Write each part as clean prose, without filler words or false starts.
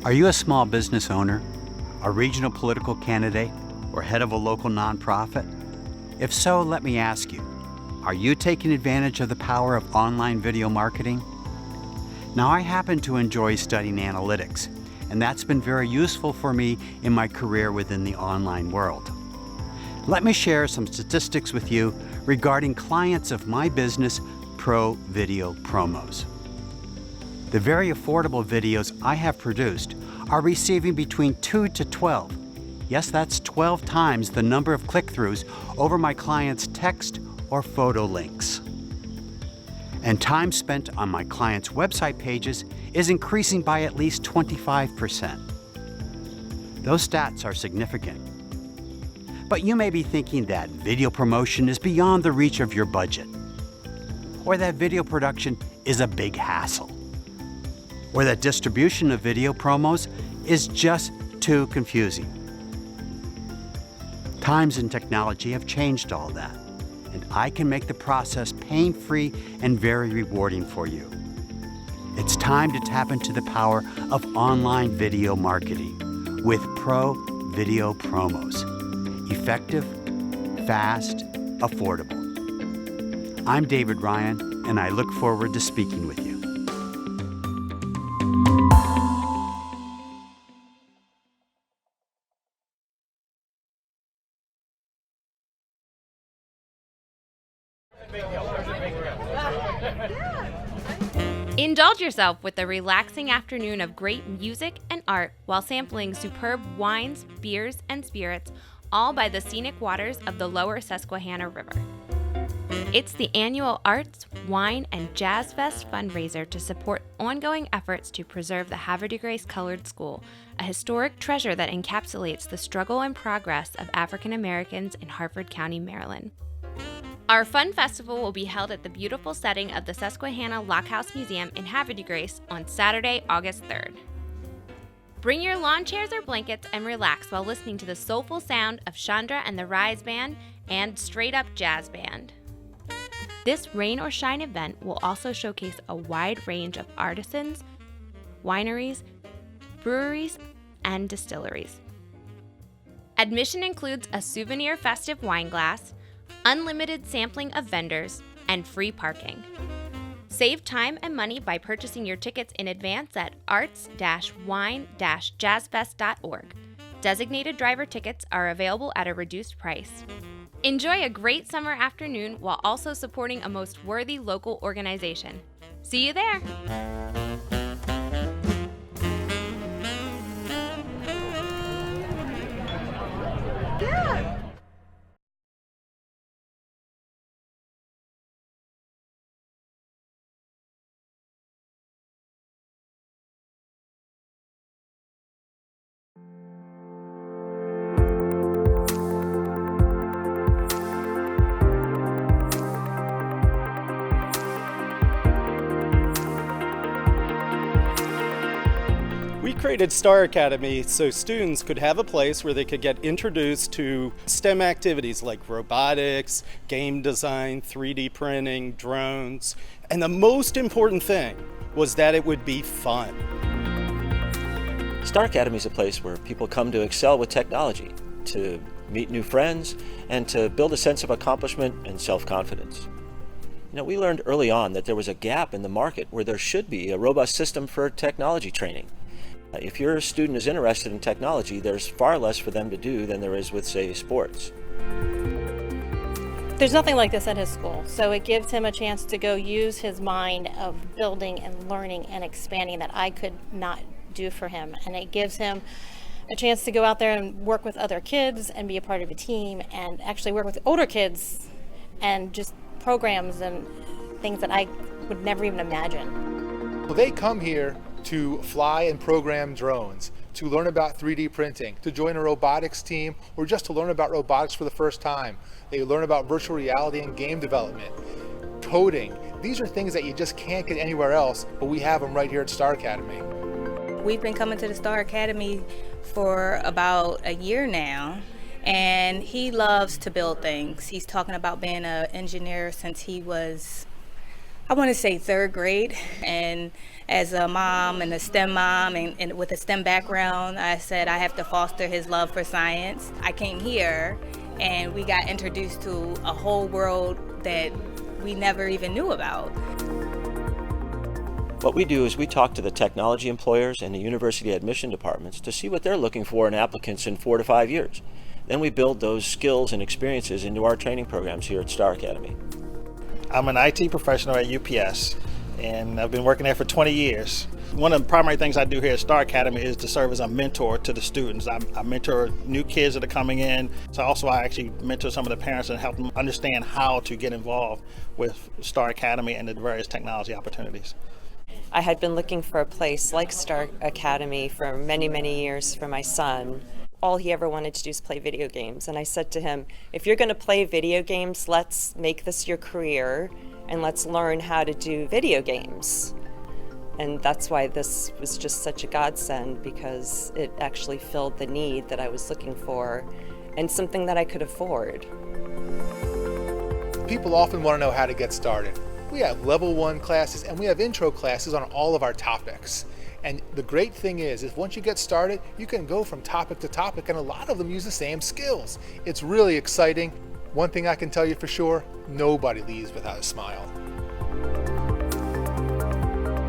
Are you a small business owner, a regional political candidate, or head of a local nonprofit? If so, let me ask you, are you taking advantage of the power of online video marketing? Now, I happen to enjoy studying analytics, and that's been very useful for me in my career within the online world. Let me share some statistics with you regarding clients of my business, Pro Video Promos. The very affordable videos I have produced are receiving between 2 to 12. Yes, that's 12 times the number of click-throughs over my clients' text or photo links. And time spent on my clients' website pages is increasing by at least 25%. Those stats are significant. But you may be thinking that video promotion is beyond the reach of your budget, or that video production is a big hassle, or that distribution of video promos is just too confusing. Times and technology have changed all that, and I can make the process pain-free and very rewarding for you. It's time to tap into the power of online video marketing with Pro Video Promos. Effective, fast, affordable. I'm David Ryan, and I look forward to speaking with you. Indulge yourself with a relaxing afternoon of great music and art while sampling superb wines, beers, and spirits, all by the scenic waters of the lower Susquehanna River. It's the annual Arts, Wine, and Jazz Fest fundraiser to support ongoing efforts to preserve the Havre de Grace Colored School, a historic treasure that encapsulates the struggle and progress of African Americans in Harford County, Maryland. Our fun festival will be held at the beautiful setting of the Susquehanna Lockhouse Museum in Havre de Grace on Saturday, August 3rd. Bring your lawn chairs or blankets and relax while listening to the soulful sound of Chandra and the Rise Band and Straight Up Jazz Band. This rain or shine event will also showcase a wide range of artisans, wineries, breweries, and distilleries. Admission includes a souvenir festive wine glass, unlimited sampling of vendors, and free parking. Save time and money by purchasing your tickets in advance at arts-wine-jazzfest.org. Designated driver tickets are available at a reduced price. Enjoy a great summer afternoon while also supporting a most worthy local organization. See you there! We created Star Academy so students could have a place where they could get introduced to STEM activities like robotics, game design, 3D printing, drones, and the most important thing was that it would be fun. Star Academy is a place where people come to excel with technology, to meet new friends, and to build a sense of accomplishment and self-confidence. You know, we learned early on that there was a gap in the market where there should be a robust system for technology training. If your student is interested in technology, there's far less for them to do than there is with, say, sports. There's nothing like this at his school, so it gives him a chance to go use his mind of building and learning and expanding that I could not do for him. And it gives him a chance to go out there and work with other kids and be a part of a team and actually work with older kids and just programs and things that I would never even imagine. Well, they come here to fly and program drones, to learn about 3D printing, to join a robotics team, or just to learn about robotics for the first time. They learn about virtual reality and game development, coding. These are things that you just can't get anywhere else, but we have them right here at Star Academy. We've been coming to the Star Academy for about a year now, and he loves to build things. He's talking about being an engineer since he was I want to say third grade. And as a mom and a STEM mom and with a STEM background, I said I have to foster his love for science. I came here and we got introduced to a whole world that we never even knew about. What we do is we talk to the technology employers and the university admission departments to see what they're looking for in applicants in 4 to 5 years. Then we build those skills and experiences into our training programs here at Star Academy. I'm an IT professional at UPS, and I've been working there for 20 years. One of the primary things I do here at Star Academy is to serve as a mentor to the students. I mentor new kids that are coming in. So also I actually mentor some of the parents and help them understand how to get involved with Star Academy and the various technology opportunities. I had been looking for a place like Star Academy for many, many years for my son. All he ever wanted to do is play video games. And I said to him, if you're going to play video games, let's make this your career and let's learn how to do video games. And that's why this was just such a godsend, because it actually filled the need that I was looking for and something that I could afford. People often want to know how to get started. We have level 1 classes and we have intro classes on all of our topics. And the great thing is once you get started, you can go from topic to topic, and a lot of them use the same skills. It's really exciting. One thing I can tell you for sure, nobody leaves without a smile.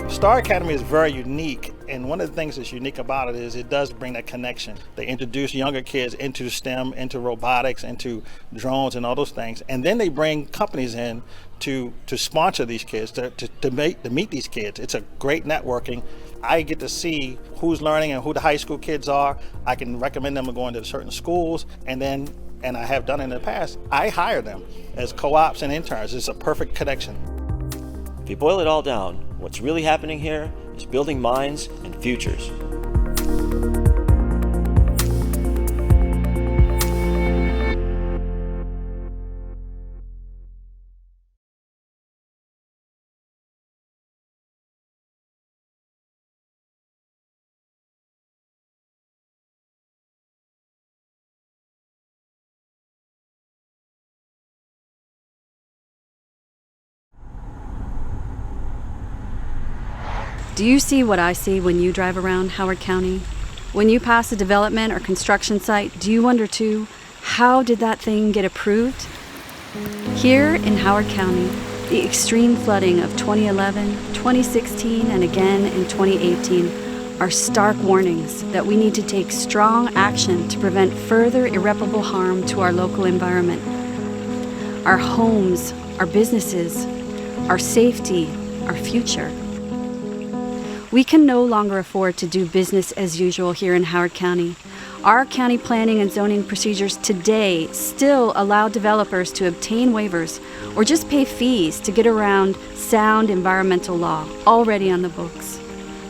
Star Academy is very unique, and one of the things that's unique about it is it does bring that connection. They introduce younger kids into STEM, into robotics, into drones and all those things, and then they bring companies in to sponsor these kids, to meet these kids. It's a great networking. I get to see who's learning and who the high school kids are. I can recommend them to go into certain schools, and I have done it in the past, I hire them as co-ops and interns. It's a perfect connection. If you boil it all down, what's really happening here is building minds and futures. Do you see what I see when you drive around Howard County? When you pass a development or construction site, do you wonder too, how did that thing get approved? Here in Howard County, the extreme flooding of 2011, 2016, and again in 2018 are stark warnings that we need to take strong action to prevent further irreparable harm to our local environment. Our homes, our businesses, our safety, our future. We can no longer afford to do business as usual here in Howard County. Our county planning and zoning procedures today still allow developers to obtain waivers or just pay fees to get around sound environmental law already on the books.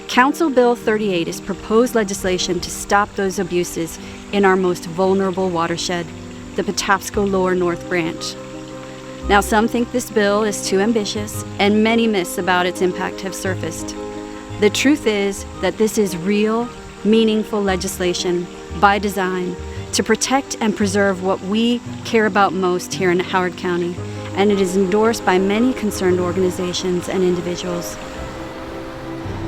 Council Bill 38 is proposed legislation to stop those abuses in our most vulnerable watershed, the Patapsco Lower North Branch. Now, some think this bill is too ambitious, and many myths about its impact have surfaced. The truth is that this is real, meaningful legislation by design to protect and preserve what we care about most here in Howard County, and it is endorsed by many concerned organizations and individuals.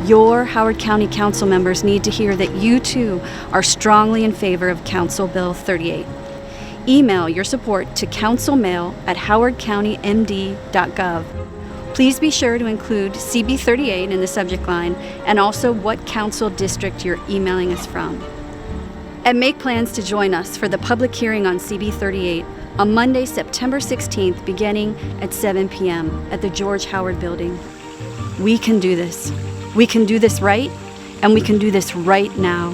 Your Howard County Council members need to hear that you too are strongly in favor of Council Bill 38. Email your support to councilmail@howardcountymd.gov. Please be sure to include CB38 in the subject line and also what council district you're emailing us from. And make plans to join us for the public hearing on CB38 on Monday, September 16th, beginning at 7 p.m. at the George Howard Building. We can do this. We can do this right, and we can do this right now.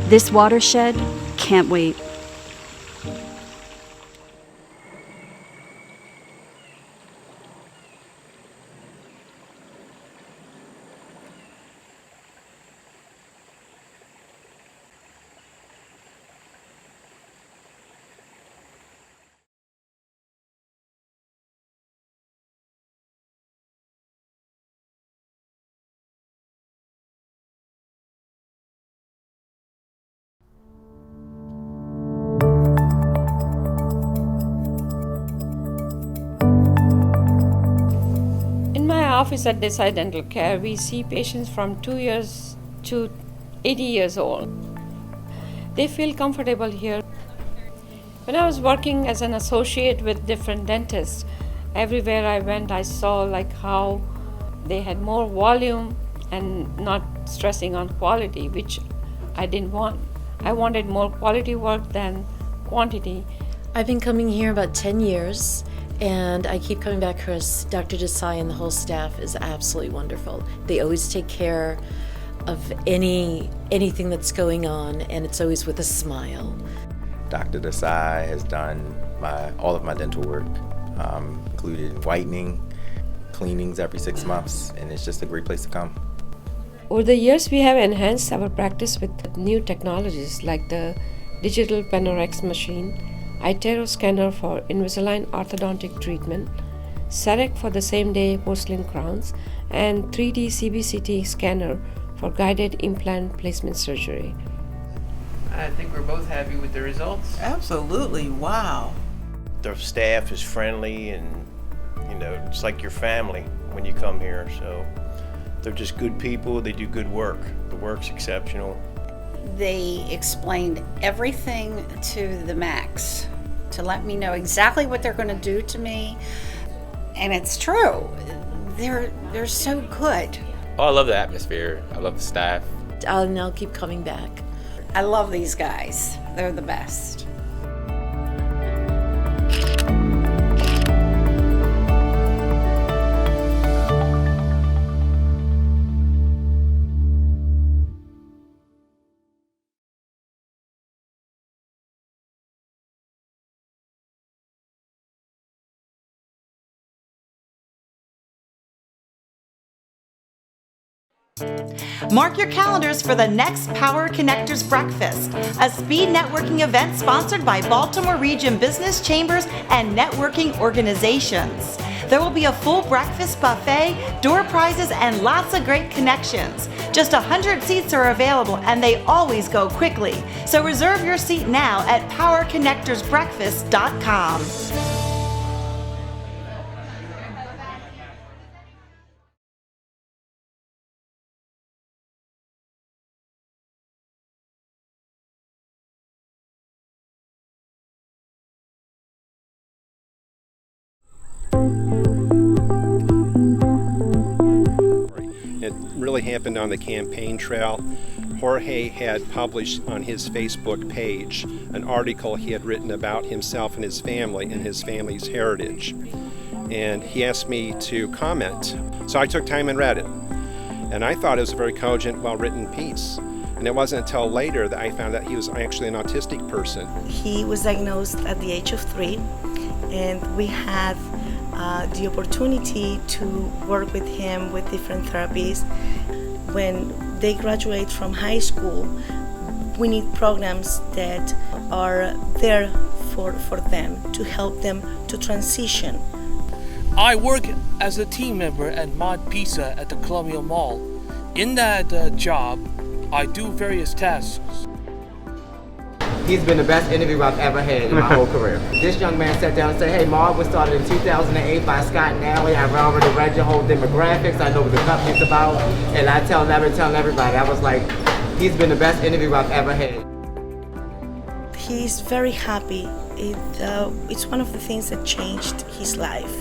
This watershed can't wait. office at Desai Dental Care, we see patients from 2 years to 80 years old. They feel comfortable here. When I was working as an associate with different dentists, everywhere I went, I saw how they had more volume and not stressing on quality, which I didn't want. I wanted more quality work than quantity. I've been coming here about 10 years, and I keep coming back because Dr. Desai and the whole staff is absolutely wonderful. They always take care of anything that's going on, and it's always with a smile. Dr. Desai has done all of my dental work, including whitening, cleanings every 6 months, and it's just a great place to come. Over the years, we have enhanced our practice with new technologies like the digital Panorex machine, iTero scanner for Invisalign orthodontic treatment, CEREC for the same-day porcelain crowns, and 3D CBCT scanner for guided implant placement surgery. I think we're both happy with the results. Absolutely, wow. The staff is friendly and, it's like your family when you come here. So they're just good people, they do good work. The work's exceptional. They explained everything to the max to let me know exactly what they're going to do to me. And it's true. They're so good. Oh, I love the atmosphere. I love the staff. And I'll keep coming back. I love these guys. They're the best. Mark your calendars for the next Power Connectors Breakfast, a speed networking event sponsored by Baltimore Region Business Chambers and networking organizations. There will be a full breakfast buffet, door prizes, and lots of great connections. Just 100 seats are available and they always go quickly. So reserve your seat now at powerconnectorsbreakfast.com. It really happened on the campaign trail. Jorge had published on his Facebook page an article he had written about himself and his family and his family's heritage. And he asked me to comment. So I took time and read it. And I thought it was a very cogent, well-written piece. And it wasn't until later that I found out he was actually an autistic person. He was diagnosed at the age of 3, and we had the opportunity to work with him with different therapies. When they graduate from high school, we need programs that are there for them, to help them to transition. I work as a team member at Mod Pizza at the Colonial Mall. In that job, I do various tasks. He's been the best interview I've ever had in my whole career. This young man sat down and said, hey, Marv was started in 2008 by Scott Nally. I've already read your whole demographics. I know what the company's about. And I tell everybody, I was like, he's been the best interview I've ever had. He's very happy. It's one of the things that changed his life.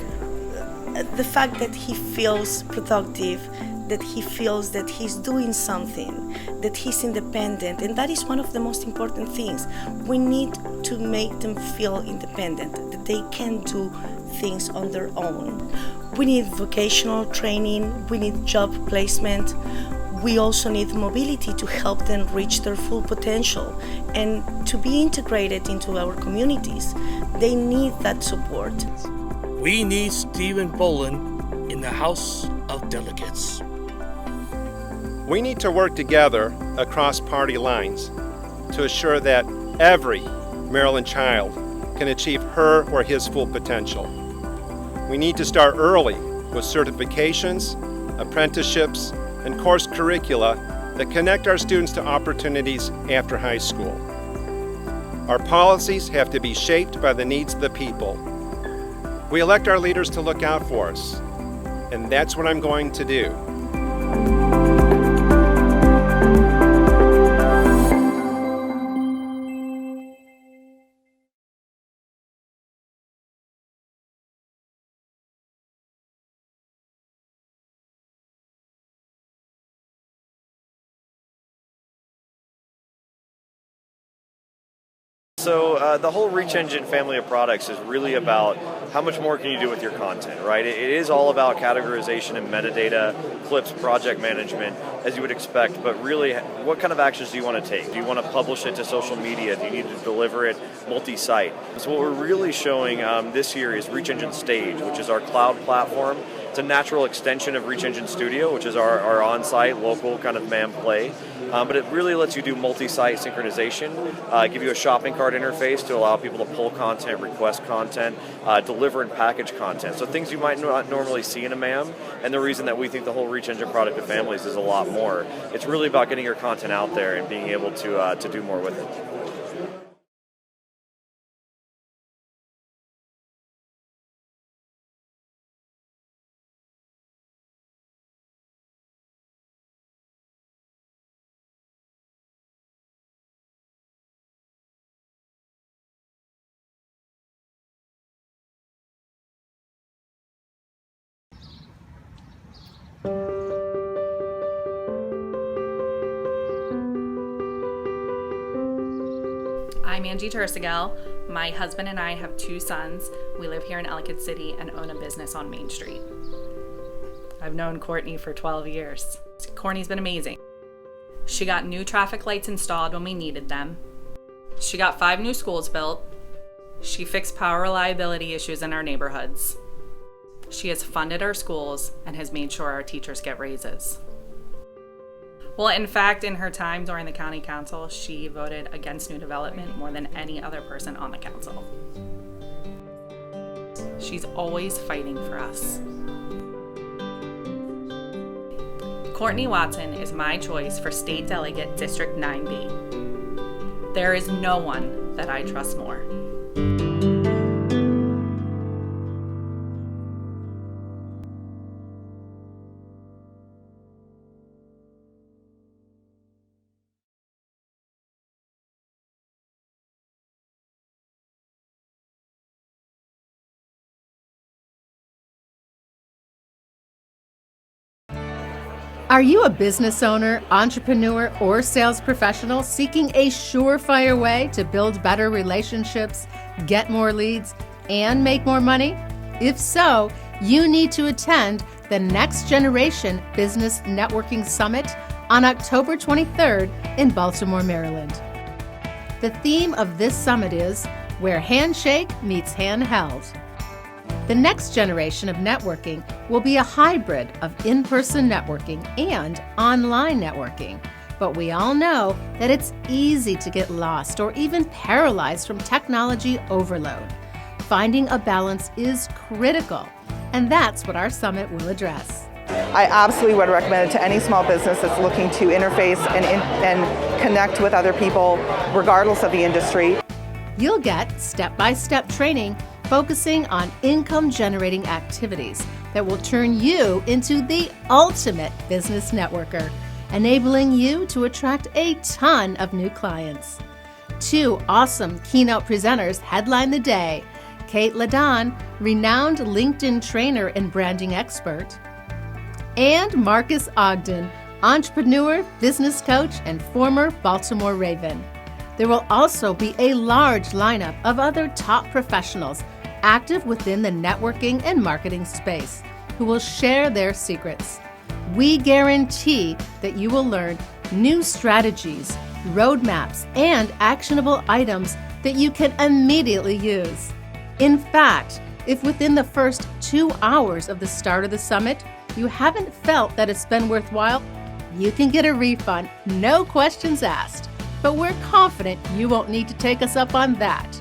The fact that he feels productive, that he feels that he's doing something, that he's independent, and that is one of the most important things. We need to make them feel independent, that they can do things on their own. We need vocational training, we need job placement, we also need mobility to help them reach their full potential and to be integrated into our communities. They need that support. We need Stephen Boland in the House of Delegates. We need to work together across party lines to assure that every Maryland child can achieve her or his full potential. We need to start early with certifications, apprenticeships, and course curricula that connect our students to opportunities after high school. Our policies have to be shaped by the needs of the people. We elect our leaders to look out for us, and that's what I'm going to do. So the whole Reach Engine family of products is really about how much more can you do with your content, right? It is all about categorization and metadata, clips, project management, as you would expect, but really, what kind of actions do you want to take? Do you want to publish it to social media? Do you need to deliver it multi-site? So what we're really showing this year is Reach Engine Stage, which is our cloud platform. It's a natural extension of Reach Engine Studio, which is our on-site, local kind of MAM play. But it really lets you do multi-site synchronization, give you a shopping cart interface to allow people to pull content, request content, deliver and package content. So things you might not normally see in a MAM, and the reason that we think the whole Reach Engine product of families is a lot more. It's really about getting your content out there and being able to do more with it. I'm Angie Tursigel. My husband and I have 2 sons. We live here in Ellicott City and own a business on Main Street. I've known Courtney for 12 years. Courtney's been amazing. She got new traffic lights installed when we needed them. She got 5 new schools built. She fixed power reliability issues in our neighborhoods. She has funded our schools and has made sure our teachers get raises. Well, in fact, in her time during the county council, she voted against new development more than any other person on the council. She's always fighting for us. Courtney Watson is my choice for State Delegate District 9B. There is no one that I trust more. Are you a business owner, entrepreneur, or sales professional seeking a surefire way to build better relationships, get more leads, and make more money? If so, you need to attend the Next Generation Business Networking Summit on October 23rd in Baltimore, Maryland. The theme of this summit is Where Handshake Meets Handheld. The next generation of networking will be a hybrid of in-person networking and online networking. But we all know that it's easy to get lost or even paralyzed from technology overload. Finding a balance is critical, and that's what our summit will address. I absolutely would recommend it to any small business that's looking to interface and connect with other people, regardless of the industry. You'll get step-by-step training focusing on income-generating activities that will turn you into the ultimate business networker, enabling you to attract a ton of new clients. 2 awesome keynote presenters headline the day: Kate Ladon, renowned LinkedIn trainer and branding expert, and Marcus Ogden, entrepreneur, business coach, and former Baltimore Raven. There will also be a large lineup of other top professionals active within the networking and marketing space who will share their secrets. We guarantee that you will learn new strategies, roadmaps, and actionable items that you can immediately use. In fact, if within the first 2 hours of the start of the summit, you haven't felt that it's been worthwhile, you can get a refund, no questions asked. But we're confident you won't need to take us up on that.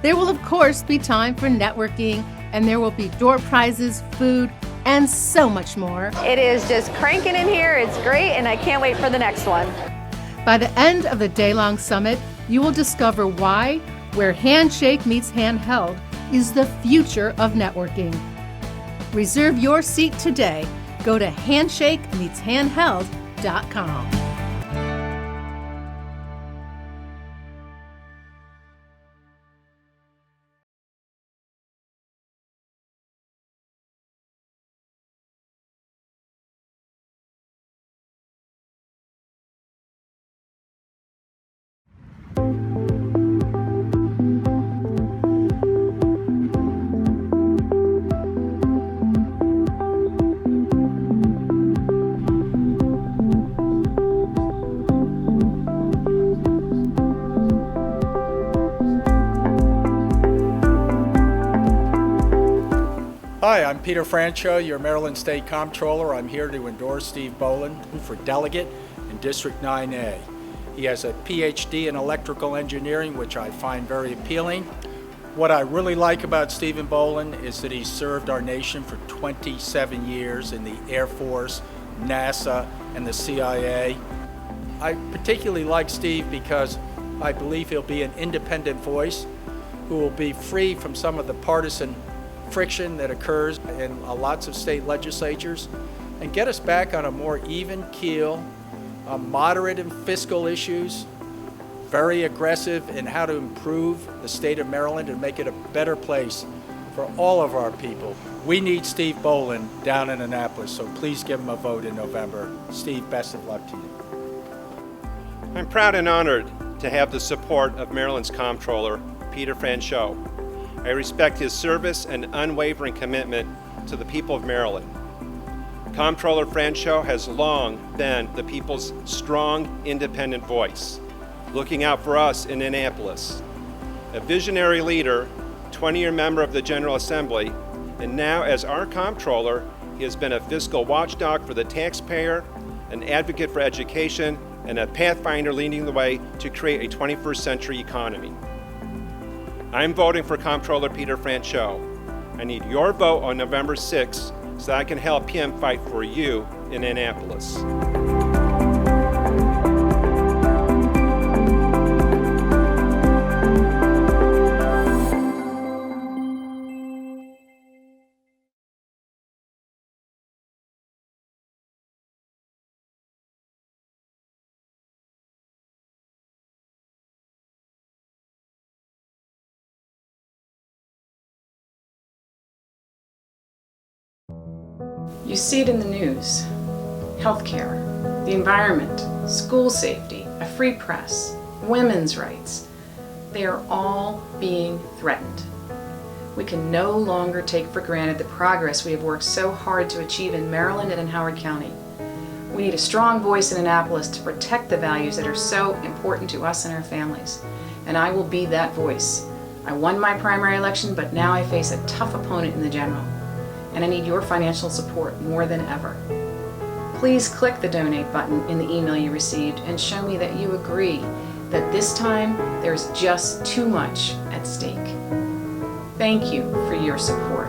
There will, of course, be time for networking, and there will be door prizes, food, and so much more. It is just cranking in here. It's great, and I can't wait for the next one. By the end of the day-long summit, you will discover why Where Handshake Meets Handheld is the future of networking. Reserve your seat today. Go to handshakemeetshandheld.com. Hi, I'm Peter Francho, your Maryland State Comptroller. I'm here to endorse Steve Boland for delegate in District 9A. He has a PhD in electrical engineering, which I find very appealing. What I really like about Stephen Boland is that he's served our nation for 27 years in the Air Force, NASA, and the CIA. I particularly like Steve because I believe he'll be an independent voice who will be free from some of the partisan friction that occurs in lots of state legislatures and get us back on a more even keel, moderate in fiscal issues, very aggressive in how to improve the state of Maryland and make it a better place for all of our people. We need Steve Boland down in Annapolis, so please give him a vote in November. Steve, best of luck to you. I'm proud and honored to have the support of Maryland's Comptroller, Peter Francho. I respect his service and unwavering commitment to the people of Maryland. Comptroller Francho has long been the people's strong, independent voice, looking out for us in Annapolis. A visionary leader, 20-year member of the General Assembly, and now as our Comptroller, he has been a fiscal watchdog for the taxpayer, an advocate for education, and a pathfinder leading the way to create a 21st century economy. I'm voting for Comptroller Peter Francho. I need your vote on November 6th so I can help him fight for you in Annapolis. You see it in the news. Healthcare, the environment, school safety, a free press, women's rights. They are all being threatened. We can no longer take for granted the progress we have worked so hard to achieve in Maryland and in Howard County. We need a strong voice in Annapolis to protect the values that are so important to us and our families. And I will be that voice. I won my primary election, but now I face a tough opponent in the general. And I need your financial support more than ever. Please click the donate button in the email you received and show me that you agree that this time there's just too much at stake. Thank you for your support.